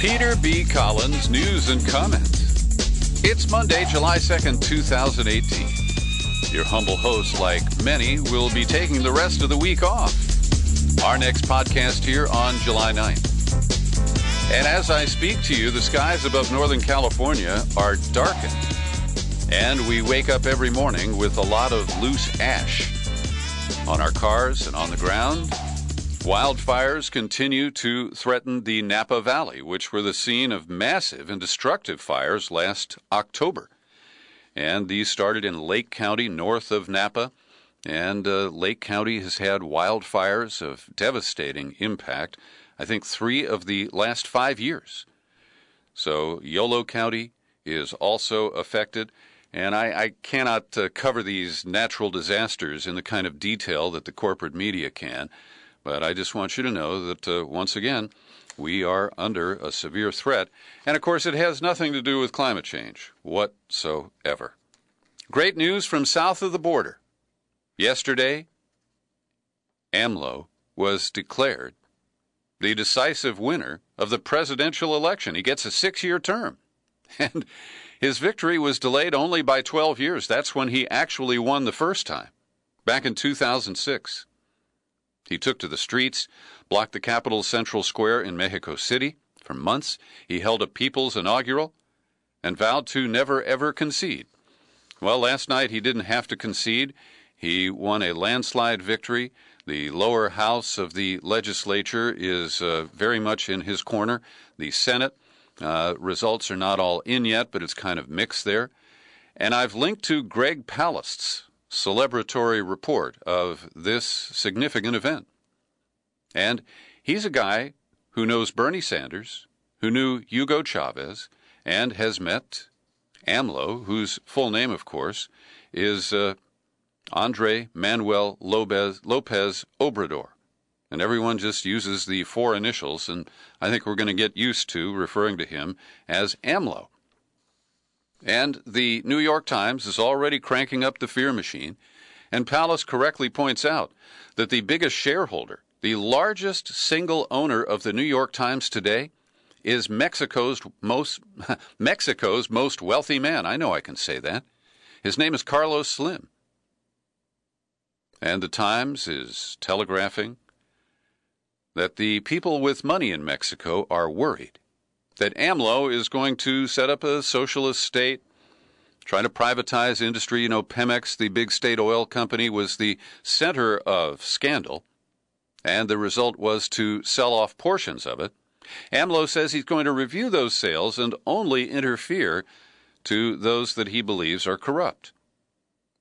Peter B. Collins, news and comments. It's Monday, July 2nd, 2018. Your humble host, like many, will be taking the rest of the week off. Our next podcast here on July 9th. And as I speak to you, the skies above Northern California are darkened. And we wake up every morning with a lot of loose ash on our cars and on the ground. Wildfires continue to threaten the Napa Valley, which were the scene of massive and destructive fires last October. And these started in Lake County, north of Napa. And Lake County has had wildfires of devastating impact, I think 3 of the last 5 years. So Yolo County is also affected. And I cannot cover these natural disasters in the kind of detail that the corporate media can. But I just want you to know that, once again, we are under a severe threat. And, of course, it has nothing to do with climate change whatsoever. Great news from south of the border. Yesterday, AMLO was declared the decisive winner of the presidential election. He gets a 6-year term. And his victory was delayed only by 12 years. That's when he actually won the first time, back in 2006. He took to the streets, blocked the Capitol's Central Square in Mexico City for months. He held a people's inaugural and vowed to never, ever concede. Well, last night he didn't have to concede. He won a landslide victory. The lower house of the legislature is very much in his corner. The Senate results are not all in yet, but it's kind of mixed there. And I've linked to Greg Palast's celebratory report of this significant event. And he's a guy who knows Bernie Sanders, who knew Hugo Chavez, and has met AMLO, whose full name, of course, is Andre Manuel Lopez Obrador. And everyone just uses the 4 initials, and I think we're going to get used to referring to him as AMLO. And the New York Times is already cranking up the fear machine, and Palast correctly points out that the biggest shareholder, the largest single owner of the New York Times today, is Mexico's most wealthy man. I know I can say that. His name is Carlos Slim. And the Times is telegraphing that the people with money in Mexico are worried that AMLO is going to set up a socialist state, try to privatize industry. You know, Pemex, the big state oil company, was the center of scandal, and the result was to sell off portions of it. AMLO says he's going to review those sales and only interfere to those that he believes are corrupt.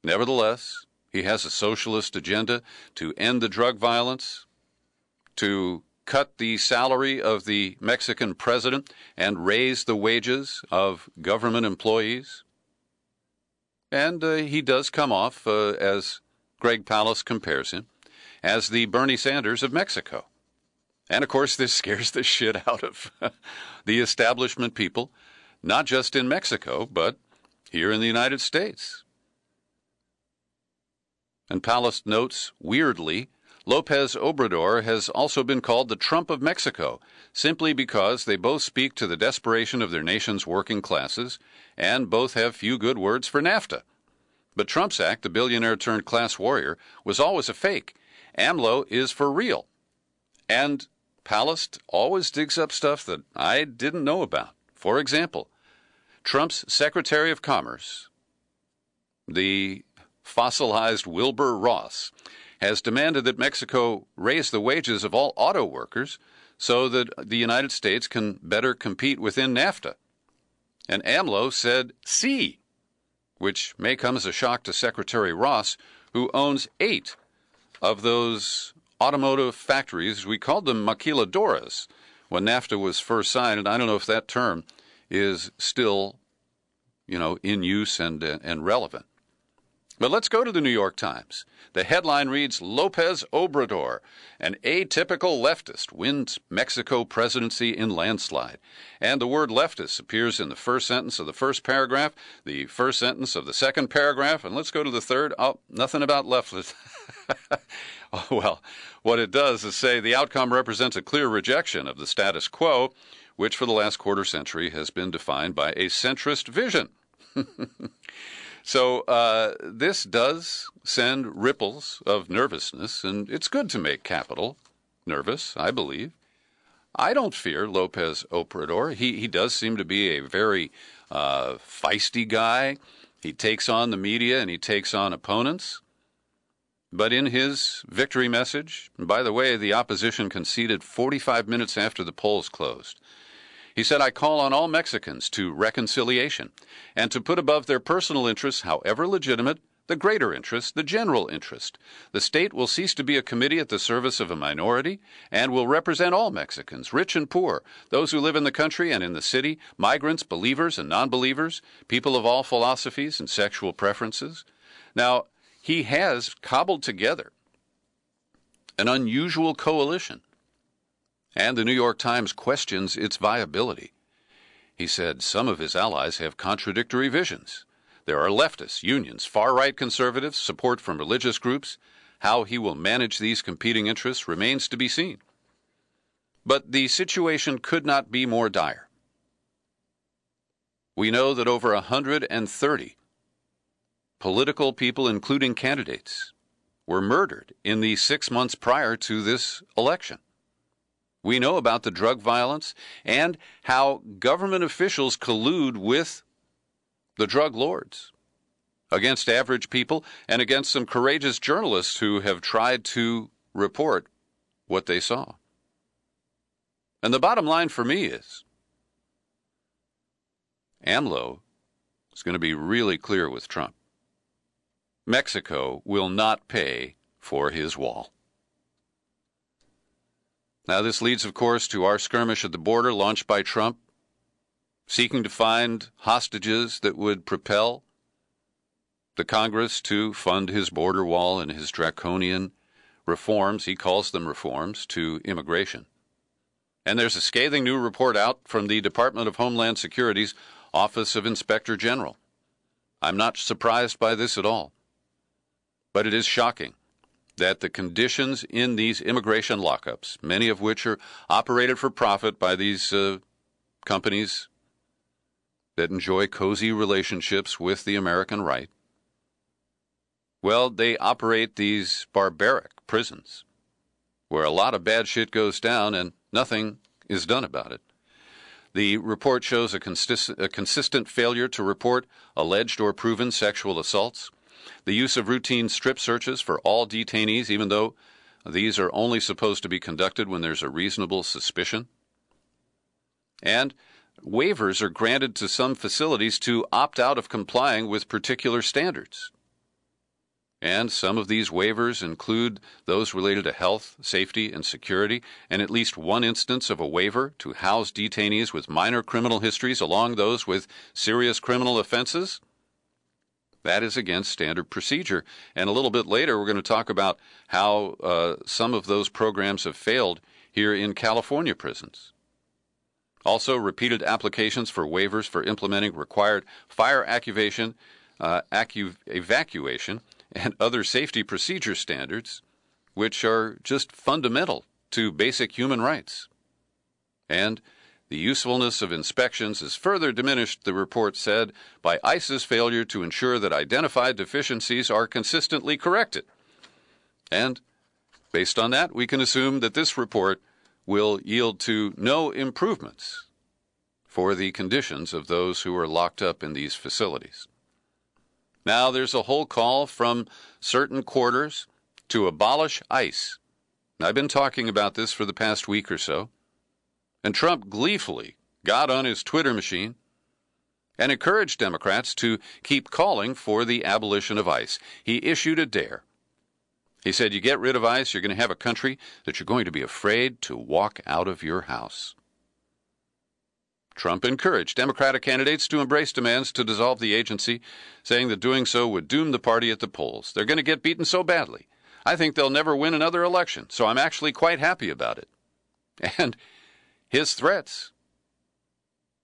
Nevertheless, he has a socialist agenda to end the drug violence, to cut the salary of the Mexican president and raise the wages of government employees. And he does come off, as Greg Palast compares him, as the Bernie Sanders of Mexico. And, of course, this scares the shit out of the establishment people, not just in Mexico, but here in the United States. And Palast notes, weirdly, Lopez Obrador has also been called the Trump of Mexico, simply because they both speak to the desperation of their nation's working classes, and both have few good words for NAFTA. But Trump's act, the billionaire-turned-class warrior, was always a fake. AMLO is for real. And Palast always digs up stuff that I didn't know about. For example, Trump's Secretary of Commerce, the fossilized Wilbur Ross, has demanded that Mexico raise the wages of all auto workers so that the United States can better compete within NAFTA. And AMLO said, "See," which may come as a shock to Secretary Ross, who owns 8 of those automotive factories. We called them maquiladoras when NAFTA was first signed, and I don't know if that term is still, in use and relevant. But let's go to the New York Times. The headline reads, Lopez Obrador, an atypical leftist, wins Mexico presidency in landslide. And the word leftist appears in the first sentence of the first paragraph, the first sentence of the second paragraph, and let's go to the third. Oh, nothing about leftist. Well, what it does is say the outcome represents a clear rejection of the status quo, which for the last quarter century has been defined by a centrist vision. So this does send ripples of nervousness, and it's good to make capital nervous, I believe. I don't fear Lopez Obrador. He does seem to be a very feisty guy. He takes on the media and he takes on opponents. But in his victory message, and by the way, the opposition conceded 45 minutes after the polls closed, he said, "I call on all Mexicans to reconciliation and to put above their personal interests, however legitimate, the greater interest, the general interest. The state will cease to be a committee at the service of a minority and will represent all Mexicans, rich and poor, those who live in the country and in the city, migrants, believers and non-believers, people of all philosophies and sexual preferences." Now, he has cobbled together an unusual coalition, and the New York Times questions its viability. He said some of his allies have contradictory visions. There are leftists, unions, far-right conservatives, support from religious groups. How he will manage these competing interests remains to be seen. But the situation could not be more dire. We know that over 130 political people, including candidates, were murdered in the 6 months prior to this election. We know about the drug violence and how government officials collude with the drug lords against average people and against some courageous journalists who have tried to report what they saw. And the bottom line for me is AMLO is going to be really clear with Trump. Mexico will not pay for his wall. Now, this leads, of course, to our skirmish at the border launched by Trump, seeking to find hostages that would propel the Congress to fund his border wall and his draconian reforms, he calls them reforms, to immigration. And there's a scathing new report out from the Department of Homeland Security's Office of Inspector General. I'm not surprised by this at all. But it is shocking that the conditions in these immigration lockups, many of which are operated for profit by these companies that enjoy cozy relationships with the American right, well, they operate these barbaric prisons where a lot of bad shit goes down and nothing is done about it. The report shows a consistent failure to report alleged or proven sexual assaults, the use of routine strip searches for all detainees, even though these are only supposed to be conducted when there's a reasonable suspicion, and waivers are granted to some facilities to opt out of complying with particular standards. And some of these waivers include those related to health, safety, and security, and at least one instance of a waiver to house detainees with minor criminal histories along those with serious criminal offenses. That is against standard procedure. And a little bit later, we're going to talk about how some of those programs have failed here in California prisons. Also, repeated applications for waivers for implementing required fire evacuation, and other safety procedure standards, which are just fundamental to basic human rights. And the usefulness of inspections is further diminished, the report said, by ICE's failure to ensure that identified deficiencies are consistently corrected. And based on that, we can assume that this report will yield to no improvements for the conditions of those who are locked up in these facilities. Now, there's a whole call from certain quarters to abolish ICE. I've been talking about this for the past week or so, and Trump gleefully got on his Twitter machine and encouraged Democrats to keep calling for the abolition of ICE. He issued a dare. He said, you get rid of ICE, you're going to have a country that you're going to be afraid to walk out of your house. Trump encouraged Democratic candidates to embrace demands to dissolve the agency, saying that doing so would doom the party at the polls. They're going to get beaten so badly. I think they'll never win another election, so I'm actually quite happy about it. And his threats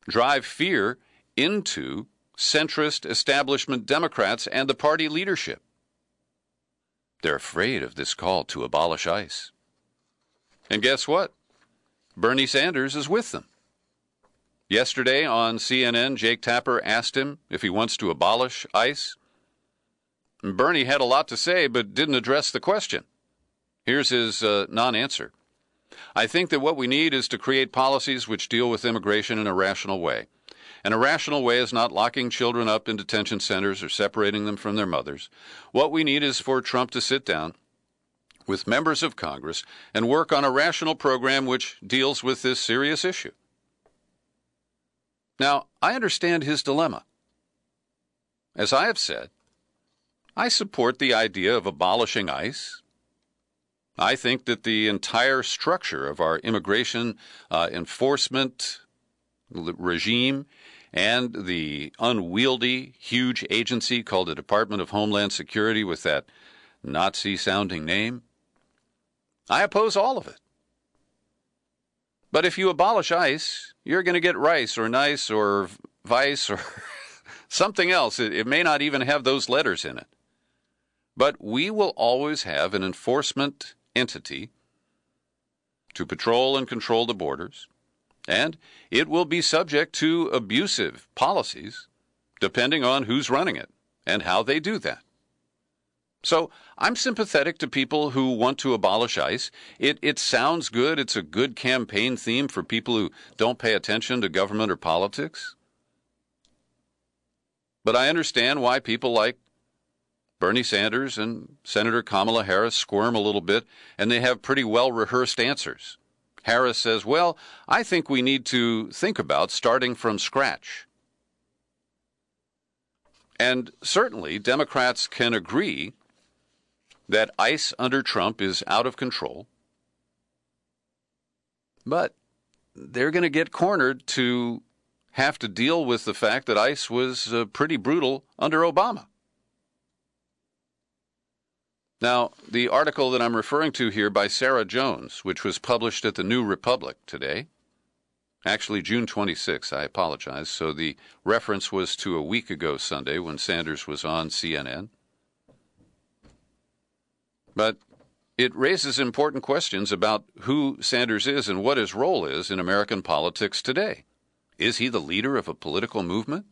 drive fear into centrist establishment Democrats and the party leadership. They're afraid of this call to abolish ICE. And guess what? Bernie Sanders is with them. Yesterday on CNN, Jake Tapper asked him if he wants to abolish ICE. Bernie had a lot to say, but didn't address the question. Here's his non-answer. I think that what we need is to create policies which deal with immigration in a rational way. And a rational way is not locking children up in detention centers or separating them from their mothers. What we need is for Trump to sit down with members of Congress and work on a rational program which deals with this serious issue. Now, I understand his dilemma. As I have said, I support the idea of abolishing ICE. I think that the entire structure of our immigration enforcement regime and the unwieldy, huge agency called the Department of Homeland Security with that Nazi-sounding name, I oppose all of it. But if you abolish ICE, you're going to get rice or nice or vice or something else. It may not even have those letters in it. But we will always have an enforcement entity to patrol and control the borders, and it will be subject to abusive policies depending on who's running it and how they do that. So I'm sympathetic to people who want to abolish ICE. It sounds good. It's a good campaign theme for people who don't pay attention to government or politics. But I understand why people like Bernie Sanders and Senator Kamala Harris squirm a little bit, and they have pretty well-rehearsed answers. Harris says, well, I think we need to think about starting from scratch. And certainly, Democrats can agree that ICE under Trump is out of control, but they're going to get cornered to have to deal with the fact that ICE was pretty brutal under Obama. Now, the article that I'm referring to here by Sarah Jones, which was published at the New Republic today, actually June 26, I apologize, so the reference was to a week ago Sunday when Sanders was on CNN. But it raises important questions about who Sanders is and what his role is in American politics today. Is he the leader of a political movement?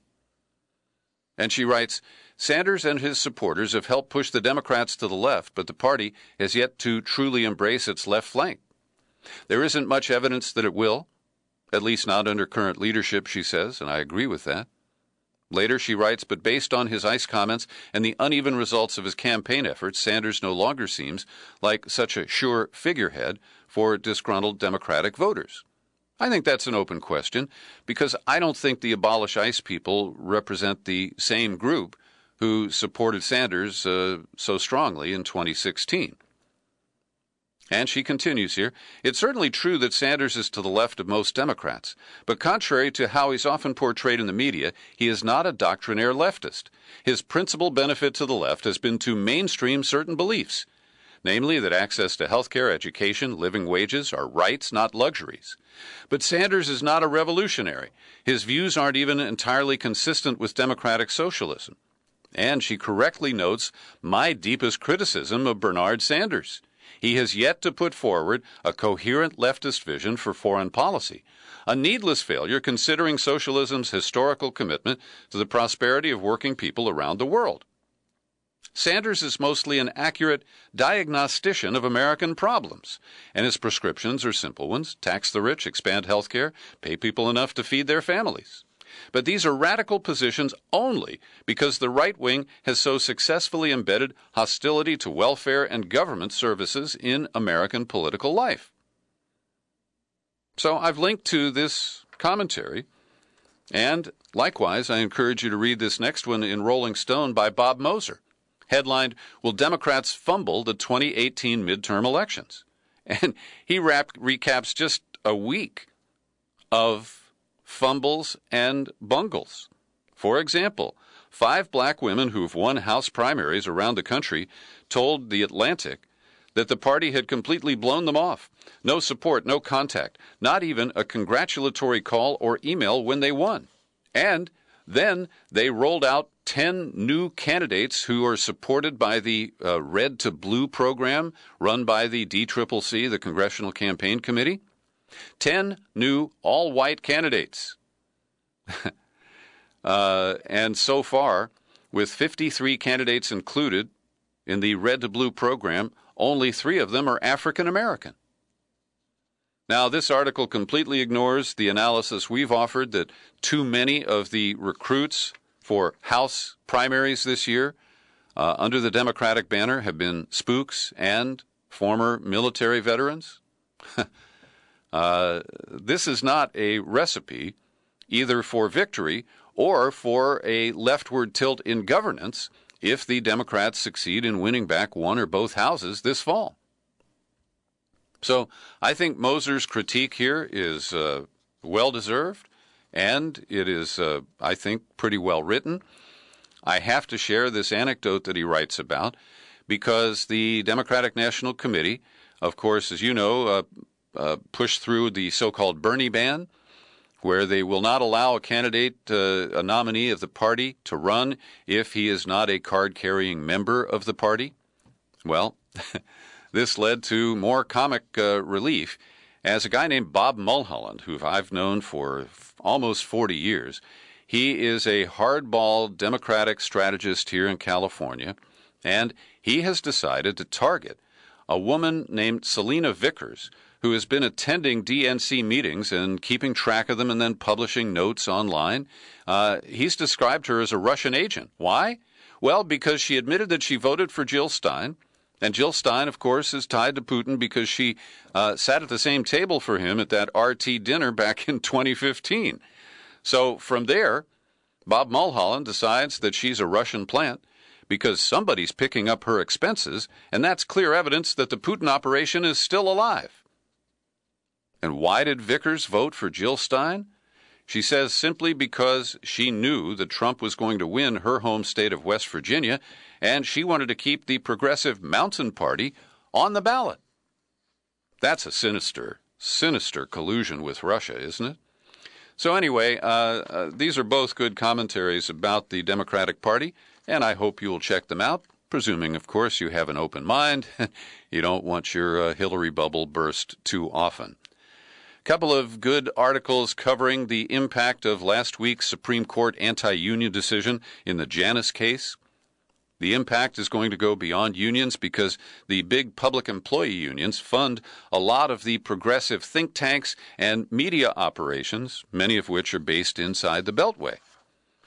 And she writes, Sanders and his supporters have helped push the Democrats to the left, but the party has yet to truly embrace its left flank. There isn't much evidence that it will, at least not under current leadership, she says, and I agree with that. Later she writes, but based on his ICE comments and the uneven results of his campaign efforts, Sanders no longer seems like such a sure figurehead for disgruntled Democratic voters. I think that's an open question, because I don't think the Abolish ICE people represent the same group who supported Sanders so strongly in 2016. And she continues here, it's certainly true that Sanders is to the left of most Democrats, but contrary to how he's often portrayed in the media, he is not a doctrinaire leftist. His principal benefit to the left has been to mainstream certain beliefs, namely that access to health care, education, living wages are rights, not luxuries. But Sanders is not a revolutionary. His views aren't even entirely consistent with democratic socialism. And she correctly notes my deepest criticism of Bernard Sanders. He has yet to put forward a coherent leftist vision for foreign policy, a needless failure considering socialism's historical commitment to the prosperity of working people around the world. Sanders is mostly an accurate diagnostician of American problems, and his prescriptions are simple ones: tax the rich, expand health care, pay people enough to feed their families. But these are radical positions only because the right wing has so successfully embedded hostility to welfare and government services in American political life. So I've linked to this commentary, and likewise I encourage you to read this next one in Rolling Stone by Bob Moser, headlined, Will Democrats Fumble the 2018 Midterm Elections? And he recaps just a week of fumbles and bungles. For example, 5 black women who've won House primaries around the country told The Atlantic that the party had completely blown them off. No support, no contact, not even a congratulatory call or email when they won. And then they rolled out 10 new candidates who are supported by the Red to Blue program run by the DCCC, the Congressional Campaign Committee. 10 new all-white candidates. And so far, with 53 candidates included in the red to blue program, only 3 of them are African American. Now, this article completely ignores the analysis we've offered that too many of the recruits for House primaries this year under the Democratic banner have been spooks and former military veterans. This is not a recipe either for victory or for a leftward tilt in governance if the Democrats succeed in winning back one or both houses this fall. So I think Moser's critique here is well-deserved, and it is, I think, pretty well written. I have to share this anecdote that he writes about because the Democratic National Committee, of course, as you know, pushed through the so-called Bernie ban, where they will not allow a candidate, a nominee of the party, to run if he is not a card-carrying member of the party. Well, this led to more comic relief as a guy named Bob Mulholland, who I've known for almost 40 years. He is a hardball Democratic strategist here in California, and he has decided to target a woman named Selena Vickers, who has been attending DNC meetings and keeping track of them and then publishing notes online. He's described her as a Russian agent. Why? Well, because she admitted that she voted for Jill Stein, and Jill Stein, of course, is tied to Putin because she sat at the same table for him at that RT dinner back in 2015. So from there, Bob Mulholland decides that she's a Russian plant because somebody's picking up her expenses, and that's clear evidence that the Putin operation is still alive. And why did Vickers vote for Jill Stein? She says simply because she knew that Trump was going to win her home state of West Virginia, and she wanted to keep the Progressive Mountain Party on the ballot. That's a sinister, sinister collusion with Russia, isn't it? So anyway, these are both good commentaries about the Democratic Party, and I hope you'll check them out, presuming, of course, you have an open mind. You don't want your Hillary bubble burst too often. Couple of good articles covering the impact of last week's Supreme Court anti-union decision in the Janus case. The impact is going to go beyond unions because the big public employee unions fund a lot of the progressive think tanks and media operations, many of which are based inside the Beltway.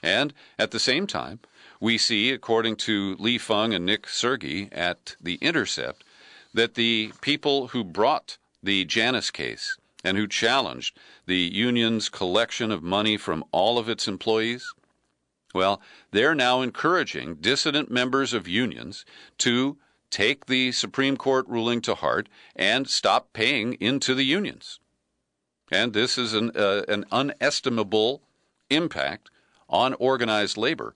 And at the same time, we see, according to Lee Fung and Nick Sergey at The Intercept, that the people who brought the Janus case and who challenged the union's collection of money from all of its employees, well, they're now encouraging dissident members of unions to take the Supreme Court ruling to heart and stop paying into the unions. And this is an unestimable impact on organized labor.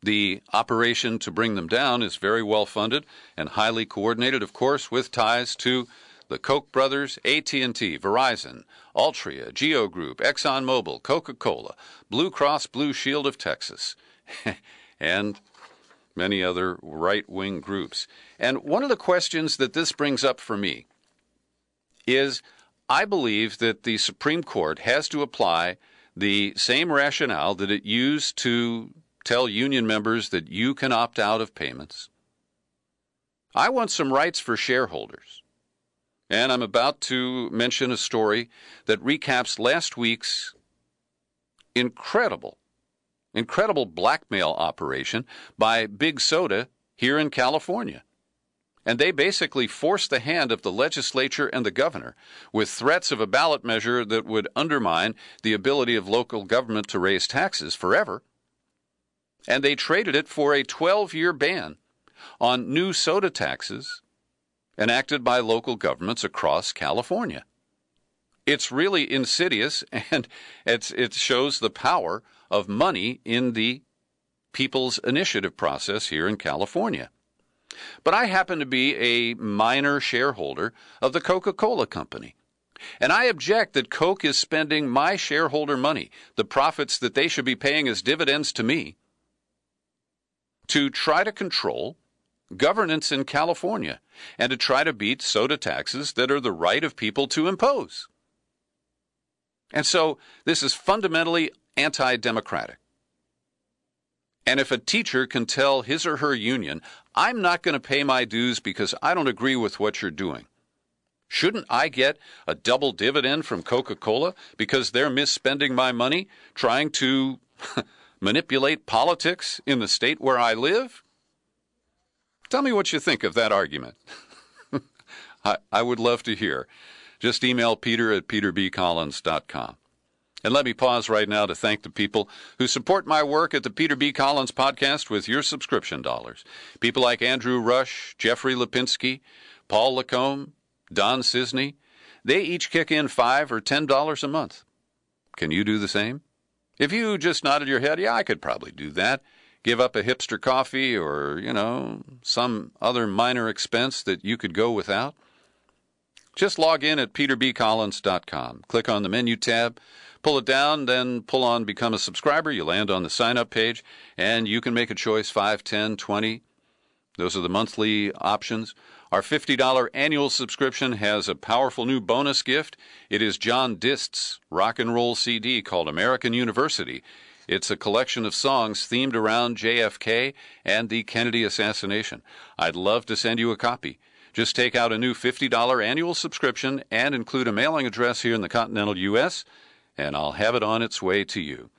The operation to bring them down is very well funded and highly coordinated, of course, with ties to the Koch brothers, AT&T, Verizon, Altria, Geo Group, ExxonMobil, Coca-Cola, Blue Cross Blue Shield of Texas, and many other right-wing groups. And one of the questions that this brings up for me is I believe that the Supreme Court has to apply the same rationale that it used to tell union members that you can opt out of payments. I want some rights for shareholders. And I'm about to mention a story that recaps last week's incredible blackmail operation by Big Soda here in California. And they basically forced the hand of the legislature and the governor with threats of a ballot measure that would undermine the ability of local government to raise taxes forever. And they traded it for a 12-year ban on new soda taxes enacted by local governments across California. It's really insidious, and it shows the power of money in the people's initiative process here in California. But I happen to be a minor shareholder of the Coca-Cola Company, and I object that Coke is spending my shareholder money, the profits that they should be paying as dividends to me, to try to control governance in California and to try to beat soda taxes that are the right of people to impose. And so this is fundamentally anti-democratic. And if a teacher can tell his or her union, I'm not going to pay my dues because I don't agree with what you're doing, shouldn't I get a double dividend from Coca-Cola because they're misspending my money trying to manipulate politics in the state where I live? Tell me what you think of that argument. I would love to hear. Just email Peter at peterbcollins.com. And let me pause right now to thank the people who support my work at the Peter B. Collins Podcast with your subscription dollars. People like Andrew Rush, Jeffrey Lipinski, Paul Lacombe, Don Cisney. They each kick in $5 or $10 a month. Can you do the same? If you just nodded your head, yeah, I could probably do that. Give up a hipster coffee or, some other minor expense that you could go without. Just log in at peterbcollins.com. Click on the menu tab, pull it down, then pull on Become a Subscriber. You land on the sign-up page, and you can make a choice, 5, 10, 20. Those are the monthly options. Our $50 annual subscription has a powerful new bonus gift. It is John Dist's rock and roll CD called American University. It's a collection of songs themed around JFK and the Kennedy assassination. I'd love to send you a copy. Just take out a new $50 annual subscription and include a mailing address here in the continental U.S., and I'll have it on its way to you.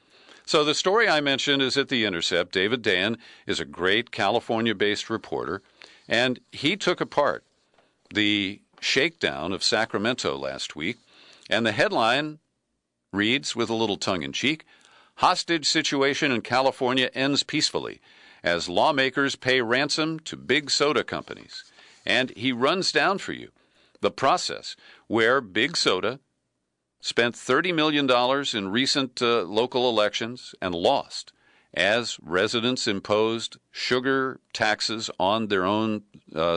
So the story I mentioned is at The Intercept. David Dayen is a great California-based reporter, and he took apart the shakedown of Sacramento last week, and the headline reads, with a little tongue-in-cheek, "Hostage situation in California ends peacefully as lawmakers pay ransom to big soda companies." And he runs down for you the process where Big Soda spent $30 million in recent local elections and lost as residents imposed sugar taxes on their own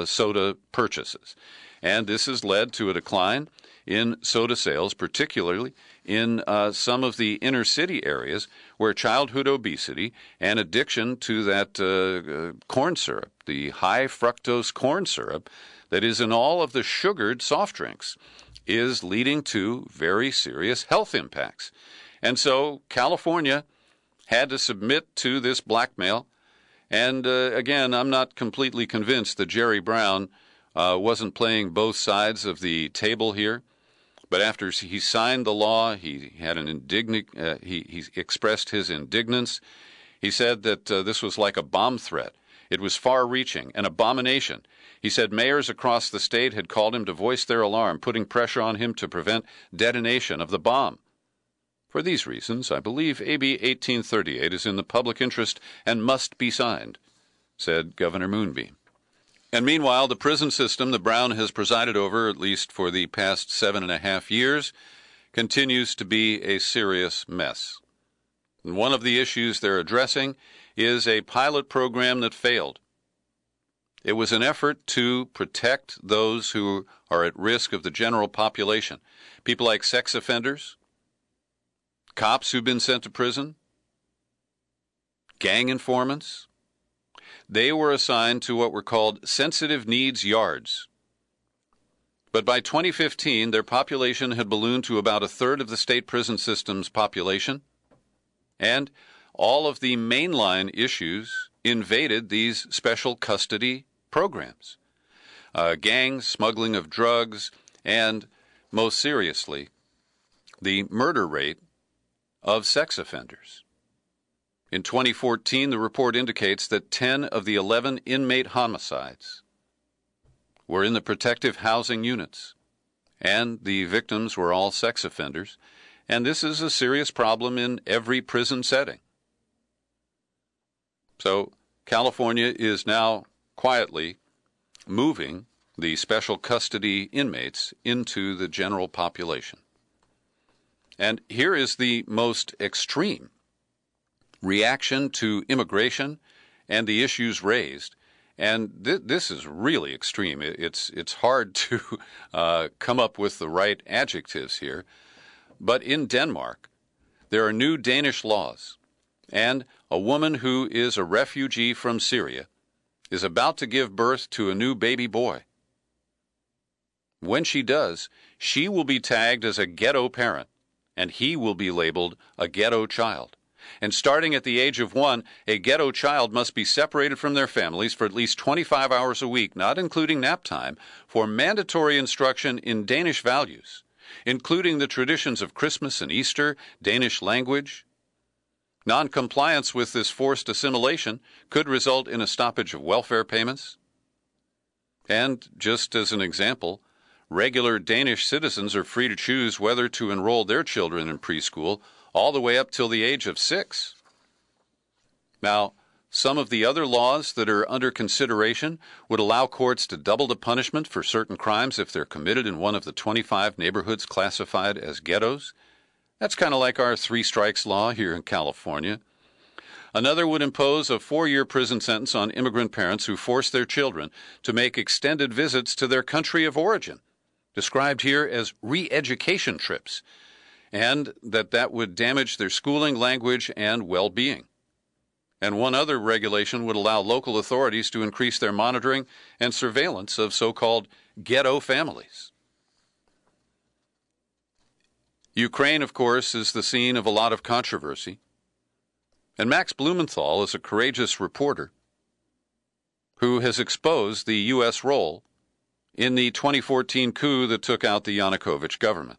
soda purchases. And this has led to a decline in soda sales, particularly in some of the inner city areas where childhood obesity and addiction to that corn syrup, the high fructose corn syrup that is in all of the sugared soft drinks, is leading to very serious health impacts. And so California had to submit to this blackmail. And again, I'm not completely convinced that Jerry Brown wasn't playing both sides of the table here. But after he signed the law, he had he expressed his indignance. He said that this was like a bomb threat. It was far-reaching, an abomination. He said mayors across the state had called him to voice their alarm, putting pressure on him to prevent detonation of the bomb. For these reasons, I believe AB 1838 is in the public interest and must be signed, said Governor Moonbeam. And meanwhile, the prison system that Brown has presided over, at least for the past 7.5 years, continues to be a serious mess. And one of the issues they're addressing is a pilot program that failed. It was an effort to protect those who are at risk of the general population, people like sex offenders, cops who've been sent to prison, gang informants. They were assigned to what were called sensitive needs yards. But by 2015, their population had ballooned to about a third of the state prison system's population, and all of the mainline issues invaded these special custody programs. Gangs, smuggling of drugs, and, most seriously, the murder rate of sex offenders. In 2014, the report indicates that 10 of the 11 inmate homicides were in the protective housing units, and the victims were all sex offenders, and this is a serious problem in every prison setting. So California is now quietly moving the special custody inmates into the general population. And here is the most extreme reaction to immigration and the issues raised. And this is really extreme. It's hard to come up with the right adjectives here. But in Denmark, there are new Danish laws, and a woman who is a refugee from Syria is about to give birth to a new baby boy. When she does, she will be tagged as a ghetto parent and he will be labeled a ghetto child. And starting at the age of 1, a ghetto child must be separated from their families for at least 25 hours a week, not including nap time, for mandatory instruction in Danish values, including the traditions of Christmas and Easter, Danish language. Non-compliance with this forced assimilation could result in a stoppage of welfare payments. And, just as an example, regular Danish citizens are free to choose whether to enroll their children in preschool all the way up till the age of 6. Now, some of the other laws that are under consideration would allow courts to double the punishment for certain crimes if they're committed in one of the 25 neighborhoods classified as ghettos. That's kind of like our 3 strikes law here in California. Another would impose a 4-year prison sentence on immigrant parents who force their children to make extended visits to their country of origin, described here as re-education trips, and that would damage their schooling, language, and well-being. And one other regulation would allow local authorities to increase their monitoring and surveillance of so-called ghetto families. Ukraine, of course, is the scene of a lot of controversy. And Max Blumenthal is a courageous reporter who has exposed the U.S. role in the 2014 coup that took out the Yanukovych government.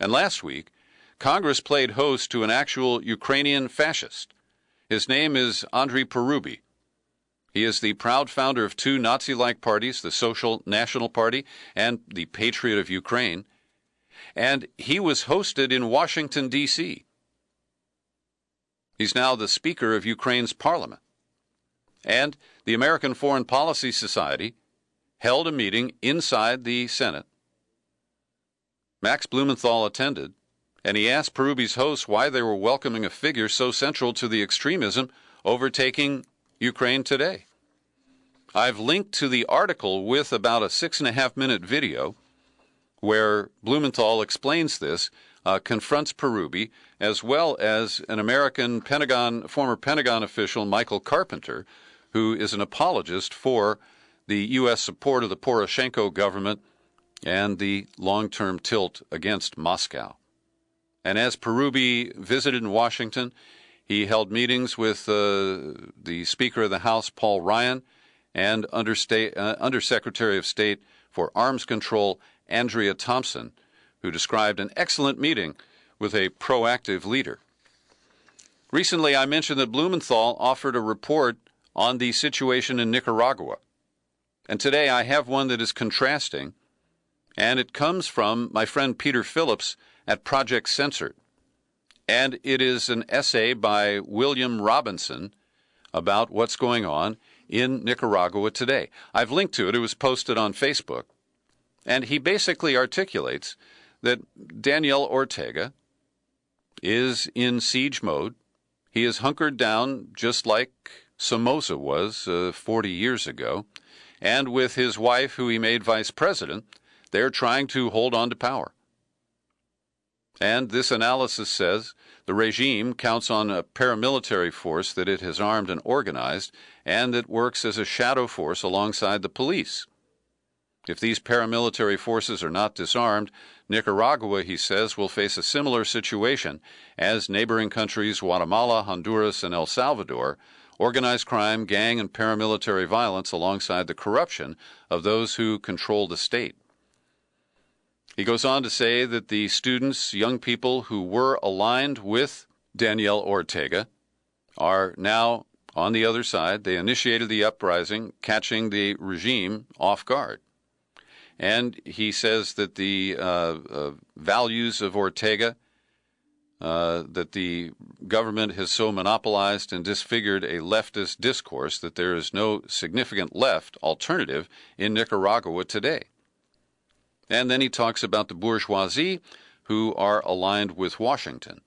And last week, Congress played host to an actual Ukrainian fascist. His name is Andriy Parubi. He is the proud founder of 2 Nazi-like parties, the Social National Party and the Patriot of Ukraine. And he was hosted in Washington, D.C. He's now the Speaker of Ukraine's parliament. And the American Foreign Policy Society held a meeting inside the Senate. Max Blumenthal attended, and he asked Parubi's hosts why they were welcoming a figure so central to the extremism overtaking Ukraine today. I've linked to the article with about a 6.5-minute video where Blumenthal explains this, confronts Parubi, as well as an American former Pentagon official, Michael Carpenter, who is an apologist for the U.S. support of the Poroshenko government and the long-term tilt against Moscow. And as Parubi visited in Washington, he held meetings with the Speaker of the House, Paul Ryan, and Undersecretary of State for Arms Control, Andrea Thompson, who described an excellent meeting with a proactive leader. Recently, I mentioned that Blumenthal offered a report on the situation in Nicaragua. And today I have one that is contrasting, and it comes from my friend Peter Phillips at Project Censored. And it is an essay by William Robinson about what's going on in Nicaragua today. I've linked to it. It was posted on Facebook. And he basically articulates that Daniel Ortega is in siege mode. He is hunkered down just like Somoza was 40 years ago. And with his wife, who he made vice president, they're trying to hold on to power. And this analysis says the regime counts on a paramilitary force that it has armed and organized, and that works as a shadow force alongside the police. If these paramilitary forces are not disarmed, Nicaragua, he says, will face a similar situation as neighboring countries Guatemala, Honduras, and El Salvador, organized crime, gang, and paramilitary violence alongside the corruption of those who control the state. He goes on to say that the students, young people who were aligned with Daniel Ortega, are now on the other side. They initiated the uprising, catching the regime off guard. And he says that the values of Ortega, that the government has so monopolized and disfigured a leftist discourse that there is no significant left alternative in Nicaragua today. And then he talks about the bourgeoisie who are aligned with Washington.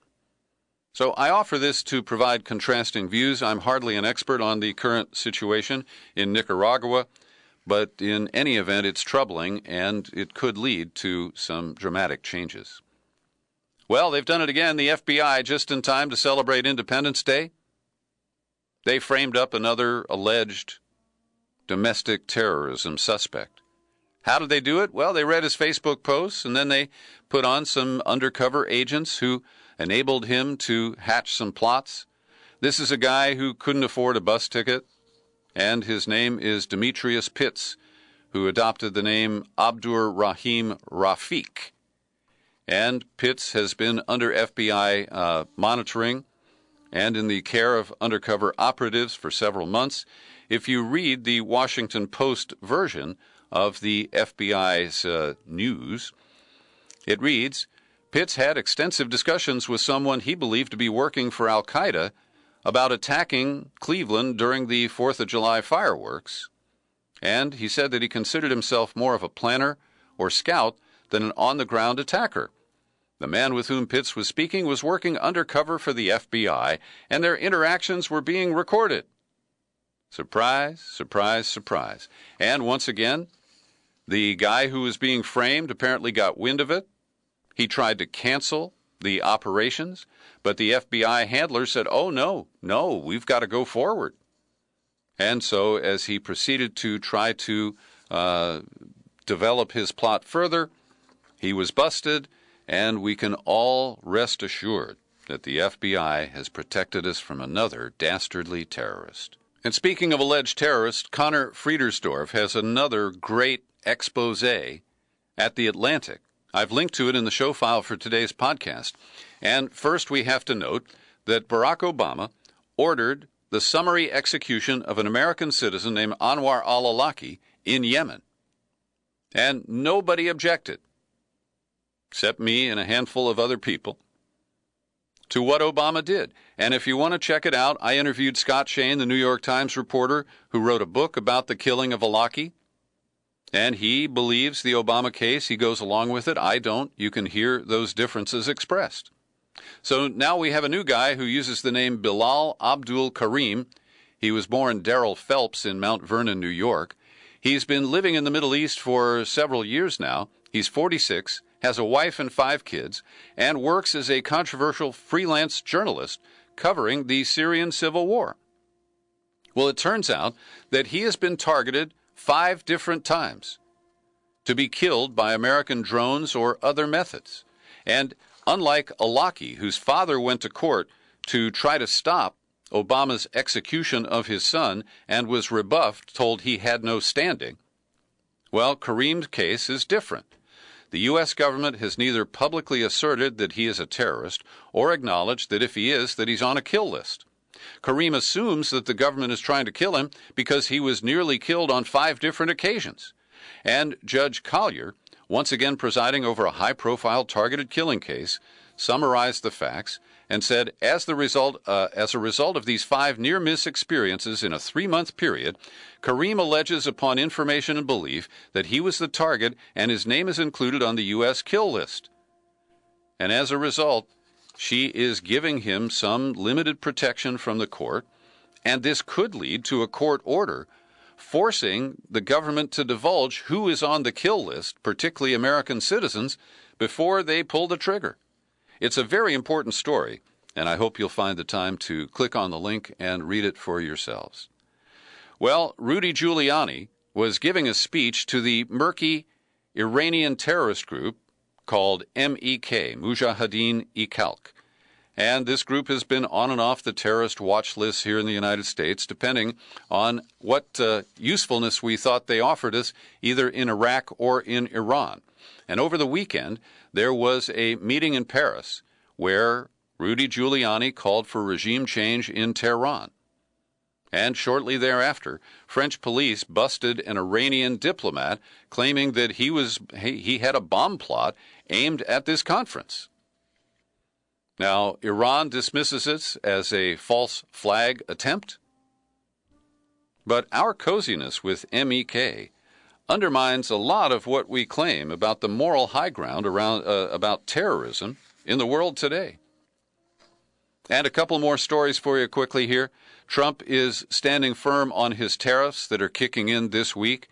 So I offer this to provide contrasting views. I'm hardly an expert on the current situation in Nicaragua, but in any event, it's troubling, and it could lead to some dramatic changes. Well, they've done it again, the FBI, just in time to celebrate Independence Day. They framed up another alleged domestic terrorism suspect. How did they do it? Well, they read his Facebook posts, and then they put on some undercover agents who enabled him to hatch some plots. This is a guy who couldn't afford a bus ticket, and his name is Demetrius Pitts, who adopted the name Abdur Rahim Rafiq. And Pitts has been under FBI monitoring and in the care of undercover operatives for several months. If you read the Washington Post version of the FBI's news, it reads, Pitts had extensive discussions with someone he believed to be working for al-Qaeda about attacking Cleveland during the 4th of July fireworks, and he said that he considered himself more of a planner or scout than an on-the-ground attacker. The man with whom Pitts was speaking was working undercover for the FBI, and their interactions were being recorded. Surprise, surprise, surprise. And once again, the guy who was being framed apparently got wind of it. He tried to cancel the operations, but the FBI handler said, oh, no, we've got to go forward. And so as he proceeded to try to develop his plot further, he was busted, and we can all rest assured that the FBI has protected us from another dastardly terrorist. And speaking of alleged terrorists, Connor Friedersdorf has another great expose at The Atlantic. I've linked to it in the show file for today's podcast. And first we have to note that Barack Obama ordered the summary execution of an American citizen named Anwar al-Awlaki in Yemen. And nobody objected, except me and a handful of other people, to what Obama did. And if you want to check it out, I interviewed Scott Shane, the New York Times reporter, who wrote a book about the killing of Awlaki. And he believes the Obama case. He goes along with it. I don't. You can hear those differences expressed. So now we have a new guy who uses the name Bilal Abdul Karim. He was born Darrell Phelps in Mount Vernon, New York. He's been living in the Middle East for several years now. He's 46, has a wife and 5 kids, and works as a controversial freelance journalist covering the Syrian civil war. Well, it turns out that he has been targeted 5 different times to be killed by American drones or other methods. And unlike Awlaki, whose father went to court to try to stop Obama's execution of his son and was rebuffed, told he had no standing, well, Karim's case is different. The U.S. government has neither publicly asserted that he is a terrorist or acknowledged that if he is, that he's on a kill list. Karim assumes that the government is trying to kill him because he was nearly killed on 5 different occasions. And Judge Collier, once again presiding over a high-profile targeted killing case, summarized the facts and said, as a result of these 5 near-miss experiences in a 3-month period, Karim alleges upon information and belief that he was the target and his name is included on the U.S. kill list. And as a result, she is giving him some limited protection from the court, and this could lead to a court order forcing the government to divulge who is on the kill list, particularly American citizens, before they pull the trigger. It's a very important story, and I hope you'll find the time to click on the link and read it for yourselves. Well, Rudy Giuliani was giving a speech to the murky Iranian terrorist group called MEK, Mujahideen-e-Khalq. And this group has been on and off the terrorist watch list here in the United States, depending on what usefulness we thought they offered us, either in Iraq or in Iran. And over the weekend, there was a meeting in Paris where Rudy Giuliani called for regime change in Tehran. And shortly thereafter, French police busted an Iranian diplomat claiming that he had a bomb plot aimed at this conference. Now, Iran dismisses it as a false flag attempt, but our coziness with MEK undermines a lot of what we claim about the moral high ground around about terrorism in the world today. And a couple more stories for you quickly here. Trump is standing firm on his tariffs that are kicking in this week.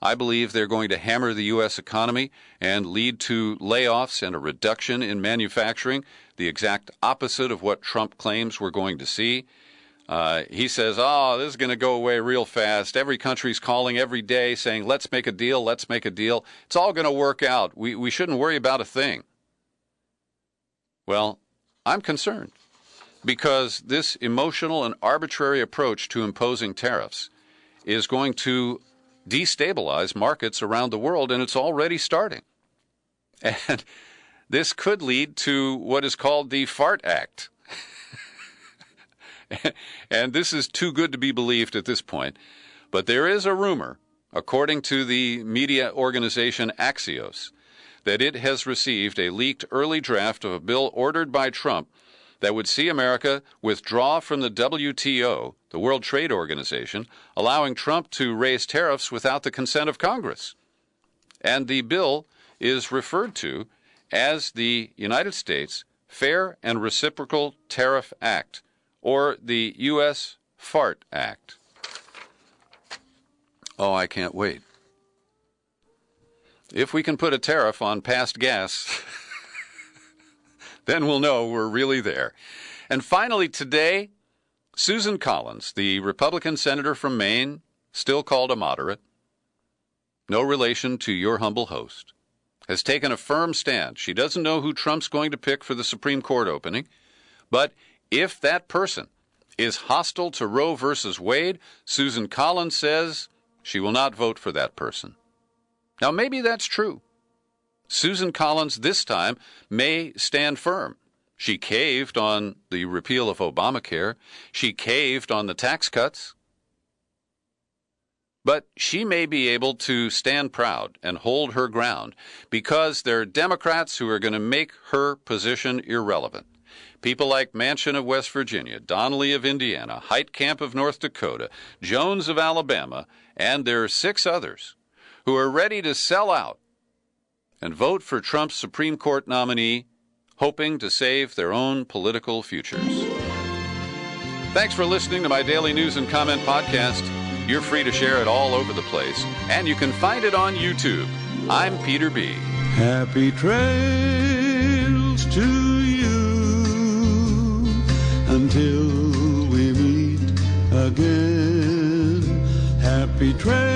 I believe they're going to hammer the U.S. economy and lead to layoffs and a reduction in manufacturing, the exact opposite of what Trump claims we're going to see. He says, oh, this is going to go away real fast. Every country's calling every day saying, let's make a deal, let's make a deal. It's all going to work out. We shouldn't worry about a thing. Well, I'm concerned because this emotional and arbitrary approach to imposing tariffs is going to destabilize markets around the world, and it's already starting. And this could lead to what is called the FART Act. And this is too good to be believed at this point. But there is a rumor, according to the media organization Axios, that it has received a leaked early draft of a bill ordered by Trump that would see America withdraw from the WTO, the World Trade Organization, allowing Trump to raise tariffs without the consent of Congress. And the bill is referred to as the United States Fair and Reciprocal Tariff Act, or the U.S. FART Act. Oh, I can't wait. If we can put a tariff on past gas, then we'll know we're really there. And finally today, Susan Collins, the Republican senator from Maine, still called a moderate, no relation to your humble host, has taken a firm stand. She doesn't know who Trump's going to pick for the Supreme Court opening, but if that person is hostile to Roe versus Wade, Susan Collins says she will not vote for that person. Now, maybe that's true. Susan Collins this time may stand firm. She caved on the repeal of Obamacare. She caved on the tax cuts. But she may be able to stand proud and hold her ground because there are Democrats who are going to make her position irrelevant. People like Manchin of West Virginia, Donnelly of Indiana, Heitkamp of North Dakota, Jones of Alabama, and there are 6 others who are ready to sell out and vote for Trump's Supreme Court nominee, hoping to save their own political futures. Thanks for listening to my daily news and comment podcast. You're free to share it all over the place, and you can find it on YouTube. I'm Peter B. Happy trails to you until we meet again. Happy trails.